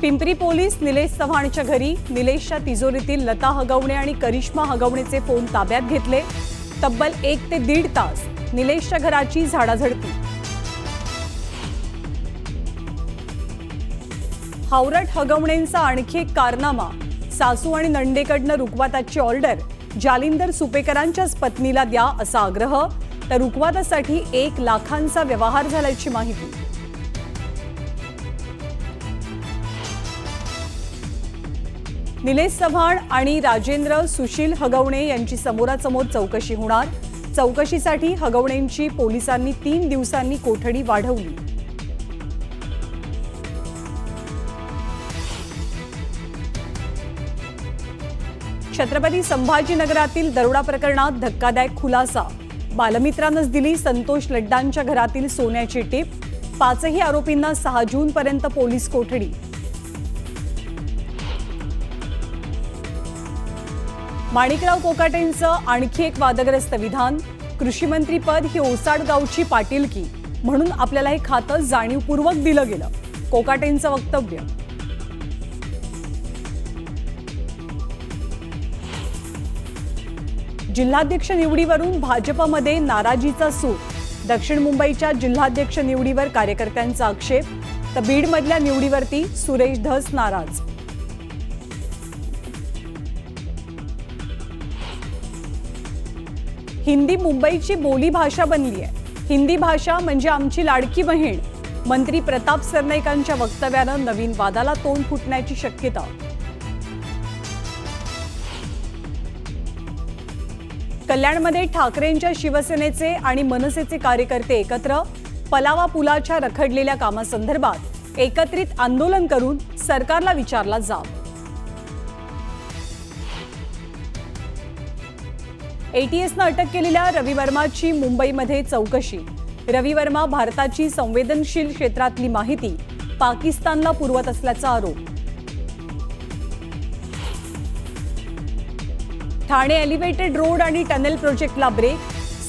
Pimpri police Nilesh चव्हाणच्या घरी निलेशच्या तिजोरीतील लता हगवणे आणि Karishma हगवणेचे phone ताब्यात घेतले। तब्बल 1 ते 1.5 तास निलेशच्या घराची झाडाझडती। हावरट हगवणेंचा आणखी एक कारनामा, सासू आणि नंडेकडनं रुखवाताची ऑर्डर, जालिंदर सुपेकरांच्याच पत्नीला द्या असा आग्रह, तर रुखवातासाठी 1 लाखांचा व्यवहार झाल्याची माहिती। निलेश चव्हाण आणि राजेंद्र सुशील हगवणे यांची समोरासमोर चौकशी होणार। चौकशीसाठी हगवणेंची पोलिसांनी 3 दिवसांनी कोठडी वाढवली। छत्रपती संभाजीनगरातील दरोडा प्रकरणात धक्कादायक खुलासा, बालमित्रानंच दिली संतोष लड्डांच्या घरातील सोन्याची टीप। 5ही आरोपींना 6 जूनपर्यंत पोलीस कोठडी। माणिकराव कोकाटेंचं आणखी एक वादग्रस्त विधान, कृषीमंत्रीपद ही ओसाड गावची पाटीलकी म्हणून आपल्याला हे खातं जाणीवपूर्वक दिलं गेलं, कोकाटेंचं वक्तव्य। जिल्हाध्यक्ष निवडीवरून भाजपमध्ये नाराजीचा सूर, दक्षिण मुंबईच्या जिल्हाध्यक्ष निवडीवर कार्यकर्त्यांचा आक्षेप, तर बीडमधल्या निवडीवरती सुरेश धस नाराज। हिंदी मुंबईची बोली भाषा बनली आहे, हिंदी भाषा म्हणजे आमची लाडकी बहीण, मंत्री प्रताप सरनाईकांच्या वक्तव्यानं नवीन वादाला तोंड फुटण्याची शक्यता। कल्याणमध्ये ठाकरेंच्या शिवसेनेचे आणि मनसेचे कार्यकर्ते एकत्र, पलावा पुलाच्या रखडलेल्या कामासंदर्भात एकत्रित आंदोलन करून सरकारला विचारला जाब। एटीएसनं अटक केलेल्या रवी वर्माची मुंबईमध्ये चौकशी, रवी वर्मा भारताची संवेदनशील क्षेत्रातली माहिती पाकिस्तानला पुरवत असल्याचा आरोप। ठाणे एलिव्हेटेड रोड आणि टनेल प्रोजेक्टला ब्रेक,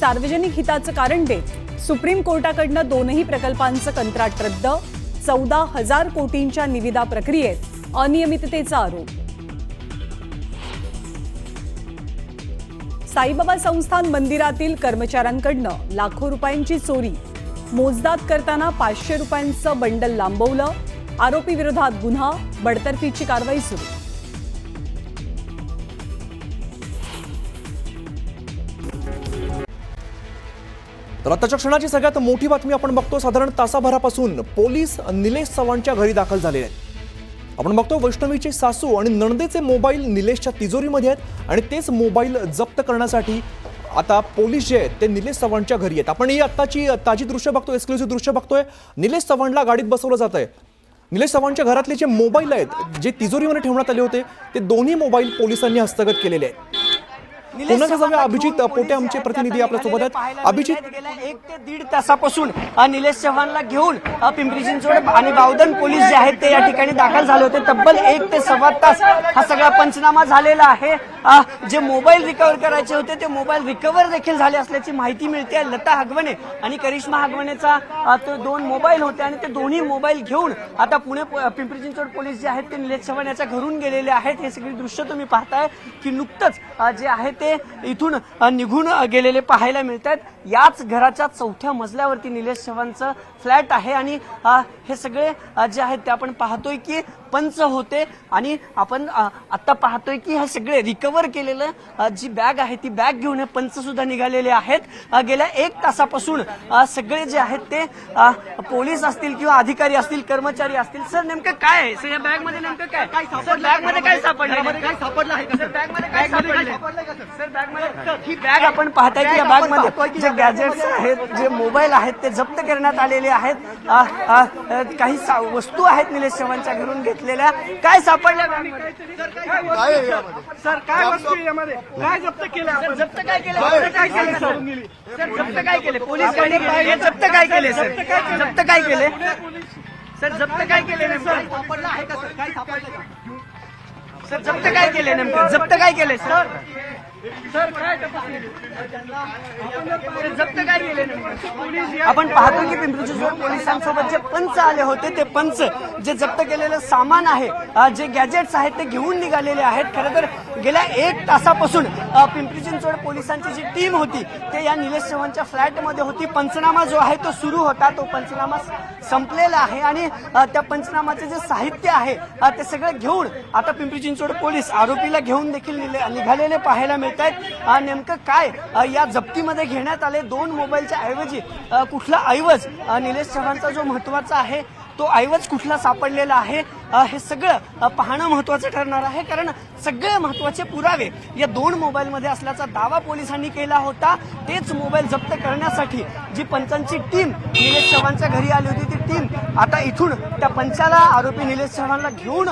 सार्वजनिक हिताचं कारण देत सुप्रीम कोर्टाकडनं 2ही प्रकल्पांचं कंत्राट रद्द, 14,000 कोटींच्या निविदा प्रक्रियेत अनियमिततेचा आरोप। साईबाबा संस्थान मंदिरातील कर्मचाऱ्यांकडनं लाखो रुपयांची चोरी, मोजदाद करताना 500 रुपयांचं बंडल लांबवलं, आरोपी विरोधात गुन्हा, बडतर्फीची कारवाई सुरू। तर आताच्या क्षणाची सगळ्यात मोठी बातमी आपण बघतो, साधारण तासाभरापासून पोलीस निलेश चव्हाणच्या घरी दाखल झालेले आहेत। आपण बघतो वैष्णवीचे सासू आणि नणदेचे मोबाईल निलेशच्या तिजोरीमध्ये आहेत आणि तेच मोबाईल जप्त करण्यासाठी आता पोलीस जे आहेत ते निलेश चव्हाणच्या घरी आहेत। आपण ही आत्ताची ताजी दृश्य बघतोय, एक्सक्लुझिव्ह दृश्य बघतोय। निलेश चव्हाणला गाडीत बसवलं जात आहे। निलेश चव्हाणच्या घरातले जे मोबाईल आहेत जे तिजोरीमध्ये ठेवण्यात आले होते ते दोन्ही मोबाईल पोलिसांनी हस्तगत केलेले आहेत। अभिजित पोटे आमचे प्रतिनिधी आपल्या सोबत आहेत। अभिजित, गेल्या 1 ते 1.5 तासापासून निलेश चव्हाणला घेऊन पिंपरी चिंचवड आणि बावधन पोलीस जे आहेत ते या ठिकाणी दाखल झाले होते। तब्बल 1 ते 1.25 तास हा सगळा पंचनामा झालेला आहे। जे मोबाईल रिकव्हर करायचे होते ते मोबाईल रिकव्हर देखील झाले असल्याची माहिती मिळते। लता हगवणे आणि करिश्मा हगवणेचा तो 2 मोबाईल होते आणि ते दोन्ही मोबाईल घेऊन आता पुणे पिंपरी चिंचवड पोलीस जे आहेत ते निलेश चव्हाण याच्या घरून गेलेले आहेत। हे सगळी दृश्य तुम्ही पाहताय की नुकतंच जे आहे ते इथून निघून गेलेले पाहायला मिळतात। याच घराच्या 4थ्या मजल्यावरती निलेश चव्हाणचं फ्लॅट आहे आणि हे सगळे जे आहेत ते आपण पाहतोय की पंच होते आणि आपण आता पाहतोय की हे सगळे रिकव्हर केलेलं जी बॅग आहे ती बॅग घेऊन हे पंच सुद्धा निघालेले आहेत। गेल्या 1 तासापासून सगळे जे आहेत ते पोलीस असतील किंवा अधिकारी असतील, कर्मचारी असतील। सर नेमकं काय आहे? सर या बॅग मध्ये नेमकं काय? सर बॅग मध्ये काय सापडलं? काय सापडलं आहे? सर बॅग मध्ये काय सापडलं? सर बॅग मध्ये ही बॅग आपण पाहताय की या बॅग मध्ये जे गॅजेट्स आहेत, जे मोबाईल आहेत ते जप्त करण्यात आलेले आहेत। काही वस्तू आहेत निलेश चव्हाणच्या घरून घेतलेल्या। काय सापडल्या? सर काय वस्तू यामध्ये काय जप्त केलं? आपण जप्त काय केलं? काय केलं सर? जप्त काय केले? पोलीस गाडी जप्त काय केले? सर जप्त काय केले? सर जप्त काय केले नेमकं? सापडलं आहे का सर? काय सापडलं का? सर जप्त काय केले नेमकं? जप्त काय केले सर? सर काय जप्त काय केले? आपण पाहतो की पिंपरी चिंचवड पोलिसांसोबत जे पंच आले होते ते पंच जे जप्त केलेलं सामान आहे, जे गॅजेट्स आहेत ते घेऊन निघालेले आहेत. खरं तर गेल्या 1 तासापासून पिंपरी चिंचवड पोलिसांची जी टीम होती ते या निलेश चव्हाणच्या फ्लॅटमध्ये होती. पंचनामा जो आहे तो सुरू होता, तो पंचनामा संपलेला आहे आणि त्या पंचनामाचे जे साहित्य आहे ते सगळं घेऊन आता पिंपरी चिंचवड पोलीस आरोपीला घेऊन देखील निघालेले पाहायला मिळत आहेत. नेमकं काय या जप्तीमध्ये घेण्यात आले, 2 मोबाईलच्या ऐवजी कुठला ऐवज निलेश चव्हाणचा जो महत्वाचा आहे तो ऐवज कुठला सापडलेला आहे, हे सगळं पाहणं महत्वाचं ठरणार आहे. कारण सगळे महत्वाचे पुरावे या 2 मोबाईलमध्ये असल्याचा दावा पोलिसांनी केला होता. तेच मोबाईल जप्त करण्यासाठी जी पंचांची टीम निलेश चव्हाणच्या घरी आली होती, ती टीम आता इथून त्या पंचाला आरोपी निलेश चव्हाणला घेऊन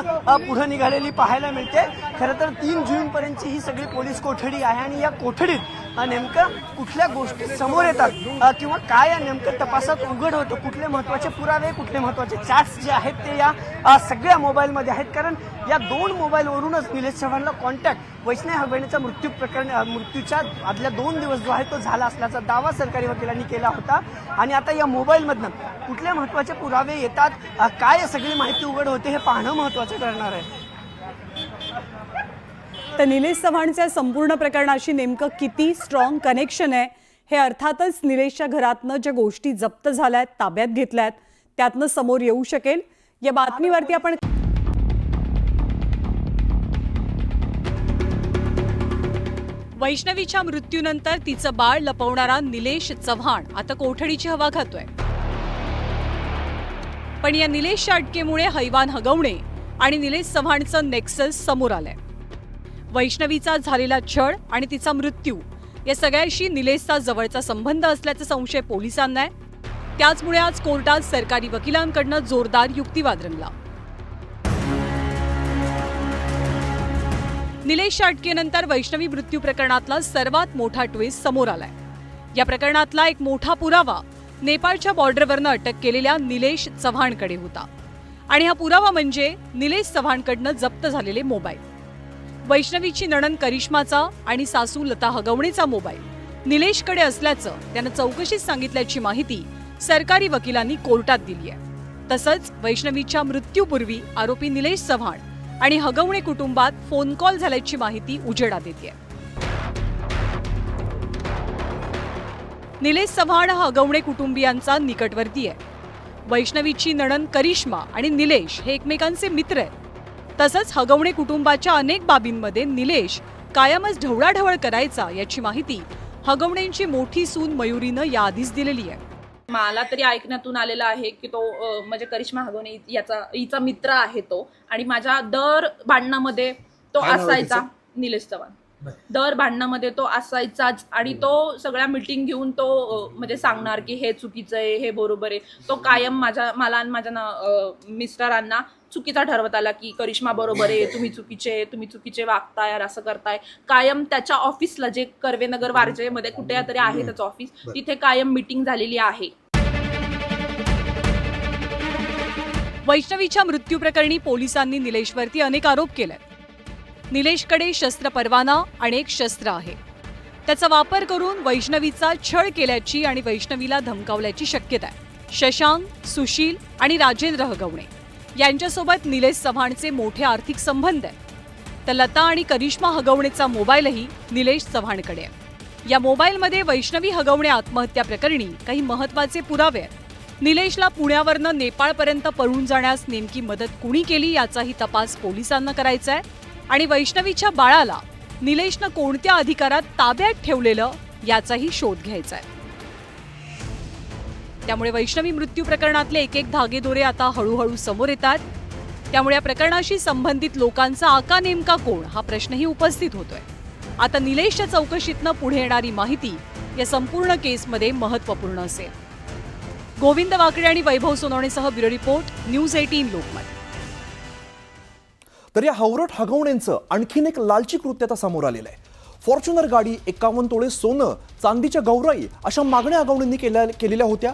पुढे निघालेली पाहायला मिळते. खरं तर 3 जून पर्यंतची ही सगळी पोलीस कोठडी आहे आणि या कोठडीत नेमकं कुठल्या गोष्टी समोर येतात किंवा काय या नेमकं तपासात उघड होतं, कुठले महत्वाचे पुरावे, कुठले महत्वाचे चॅट्स जे आहेत ते या सगळ्या मोबाईलमध्ये आहेत. कारण या 2 मोबाईलवरूनच निलेश चव्हाणला कॉन्टॅक्ट वैष्णवी हगवणेच्या मृत्यूच्या आदल्या 2 दिवस जो आहे तो झाला असल्याचा दावा सरकारी वकिलांनी केला होता. आणि आता या मोबाईलमधनं कुठले महत्वाचे पुरावे येतात, काय सगळी माहिती उघड होते, हे पाहणं महत्वाचं ठरणार आहे. तर निलेश चव्हाणच्या संपूर्ण प्रकरणाशी नेमकं किती स्ट्रॉंग कनेक्शन आहे हे अर्थातच निलेशच्या घरातनं ज्या गोष्टी जप्त झाल्यात, ताब्यात घेतल्यात, त्यातनं समोर येऊ शकेल. या बातमीवरती आपण वैष्णवीच्या मृत्यूनंतर तिचं बाळ लपवणारा निलेश चव्हाण आता कोठडीची हवा खातोय. पण या निलेशच्या अटकेमुळे हैवान हगवणे आणि निलेश चव्हाणचं नेक्सस समोर आलंय. वैष्णवीचा झालेला छळ आणि तिचा मृत्यू या सगळ्याशी निलेशचा जवळचा संबंध असल्याचा संशय पोलिसांना आहे. त्याचमुळे आज कोर्टात सरकारी वकिलांकडून जोरदार युक्तिवाद रंगला. निलेशच्या अटकेनंतर वैष्णवी मृत्यू प्रकरणातला सर्वात मोठा ट्विस्ट समोर आलाय. या प्रकरणातला एक मोठा पुरावा नेपाळच्या बॉर्डरवरनं अटक केलेल्या निलेश चव्हाणकडे होता आणि हा पुरावा म्हणजे निलेश चव्हाणकडनं जप्त झालेले मोबाईल. वैष्णवीची नणंद करिश्माचा आणि सासू लता हगवणेचा मोबाईल निलेशकडे असल्याचं त्यानं चौकशीत सांगितल्याची माहिती सरकारी वकिलांनी कोर्टात दिली आहे. तसंच वैष्णवीच्या मृत्यूपूर्वी आरोपी निलेश चव्हाण आणि हगवणे कुटुंबात फोन कॉल झाल्याची माहिती उजेडात येते. निलेश चव्हाण हा हगवणे कुटुंबियांचा निकटवर्ती आहे. वैष्णवीची नणंद करिश्मा आणि निलेश हे एकमेकांचे मित्र आहेत. तसंच हगवणे कुटुंबाच्या अनेक बाबींमध्ये निलेश कायमच ढवळाढवळ करायचा याची माहिती हगवणेंची मोठी सून मयुरीनं याआधीच दिलेली आहे. मला तरी ऐकण्यातून आलेला आहे की तो म्हणजे करिश्मा हगवणे हिचा मित्र आहे तो, आणि माझ्या दर भांडणामध्ये तो असायचा. निलेश चव्हाण दर भांडणामध्ये तो असायचाच आणि तो सगळ्या मीटिंग घेऊन तो म्हणजे सांगणार की हे चुकीचं आहे, हे बरोबर आहे. तो कायम मला आणि माझ्या मिस्टरांना चुकीचा ठरवत आला की करिश्मा बरोबर आहे, तुम्ही चुकीचे वागताय, असं करताय. कायम त्याच्या ऑफिसला, जे कर्वेनगर वारजेमध्ये कुठे तरी आहे त्याचं ऑफिस, तिथे कायम मीटिंग झालेली आहे. वैष्णवीच्या मृत्यू प्रकरणी पोलिसांनी निलेशवरती अनेक आरोप केले. निलेशकडे शस्त्र परवाना आणि एक शस्त्र आहे. त्याचा वापर करून वैष्णवीचा छळ केल्याची आणि वैष्णवीला धमकावल्याची शक्यता आहे. शशांक, सुशील आणि राजेंद्र हगवणे यांच्यासोबत निलेश चव्हाणचे मोठे आर्थिक संबंध आहेत. तर लता आणि करिश्मा हगवणेचा मोबाईलही निलेश चव्हाणकडे आहे. या मोबाईलमध्ये वैष्णवी हगवणे आत्महत्या प्रकरणी काही महत्त्वाचे पुरावे आहेत. निलेशला पुण्यावरनं नेपाळपर्यंत पळून जाण्यास नेमकी मदत कुणी केली याचाही तपास पोलिसांना करायचा आहे. आणि वैष्णवीच्या बाळाला निलेशनं कोणत्या अधिकारात ताब्यात ठेवलेलं याचाही शोध घ्यायचा आहे. त्यामुळे वैष्णवी मृत्यू प्रकरणातले एक एक धागेदोरे आता हळूहळू समोर येतात. त्यामुळे या प्रकरणाशी संबंधित लोकांचा आका नेमका कोण हा प्रश्नही उपस्थित होतोय. आता निलेशच्या चौकशीतनं पुढे येणारी माहिती या संपूर्ण केसमध्ये महत्त्वपूर्ण असेल. गोविंद वाकडे आणि वैभव सोनवणेसह ब्युरो रिपोर्ट, न्यूज 18 लोकमत. तर या हावरट हगवणेंचं आणखीन एक लालची कृत्य आता समोर आलेलं आहे. फॉर्च्युनर गाडी, 51 तोळे सोनं, चांदीच्या गौराई अशा मागण्या हगवणेंनी केलेल्या होत्या.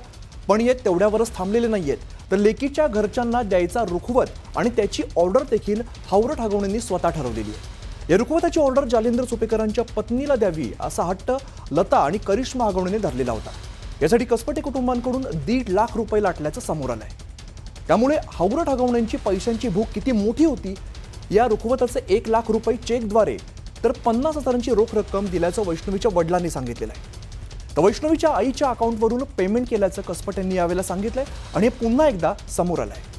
पण हे तेवढ्यावरच थांबलेले नाहीयेत, तर लेकीच्या घरच्यांना द्यायचा रुखवत आणि त्याची ऑर्डर देखील हावरट हगवणेंनी स्वतः ठरवलेली आहे. या रुखवताची ऑर्डर जालेंद्र चोपेकरांच्या पत्नीला द्यावी असा हट्ट लता आणि करिश्मा हगवणेंनी धरलेला होता. यासाठी कसपटे कुटुंबांकडून 1.5 लाख रुपये लाटल्याचं समोर आलंय. त्यामुळे हावरट हगवण्यांची पैशांची भूक किती मोठी होती या रुखवताचे 1 लाख रुपये चेकद्वारे तर 50,000ची रोख रक्कम दिल्याचं वैष्णवीच्या वडिलांनी सांगितलेलं आहे. तर वैष्णवीच्या आईच्या अकाउंटवरून पेमेंट केल्याचं कसपट यांनी यावेळेला सांगितलंय आणि हे पुन्हा एकदा समोर आलंय.